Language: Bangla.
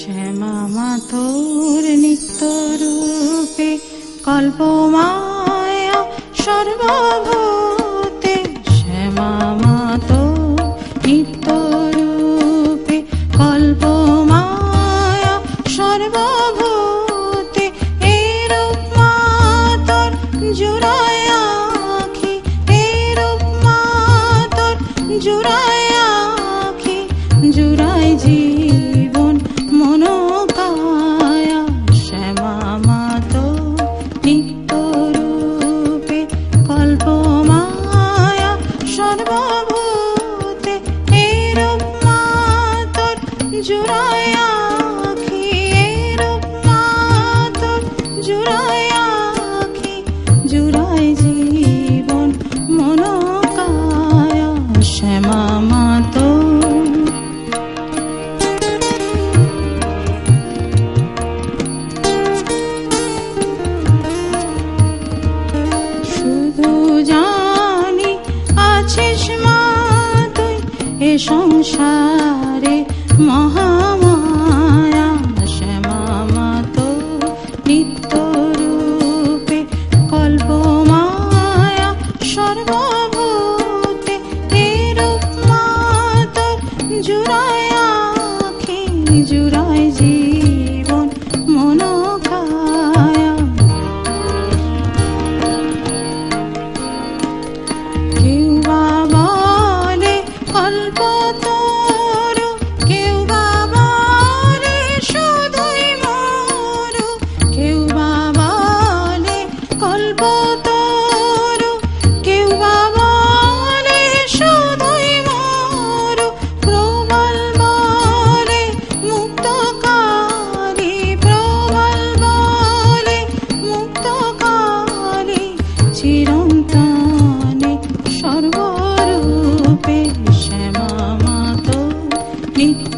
শ্যামা মাতোর নিত্য রূপে কল্পমায়া সর্বভূতে, শ্যামা মাতোর নিত্য রূপে কল্পমায়া সর্বভূতে, এরূপ মাতোর জুড়ায় আঁখি, এরূপ মাতোর জুড়ায় আঁখি, জুড়ায় জীবন মনোকায়া, শ্যামা মাতোর নিত্য রূপে কল্পমায়া সর্বভূতে, এরূপ মাতোর জুড়ায় আঁখি, এরূপ মাতোর জুড়ায় আঁখি, জুড়ায় জীবন মনোকায়া, শ্যামা মাতোর। জানি আছিস মা তুই এ সংসারে মহামায়া, শ্যামা মাতোর নিত্য রূপে কল্পমায়া সর্বভূতে, এরূপ মাতোর জুড়ায় আঁখি, জুড়ায় জীবন মনোকায়া। কেউ বা বলে কল্পতরু, কেউ বা বলে শুধুই মরু, কেউ বা বলে কল্পতরু, কেউ বা বলে শুধুই মরু, প্রবল বলে মুক্তকারী, প্রবল বলে মুক্তকারী, চিরন্তনে সর্বরূপে, শ্যামা মাতোর নিত্য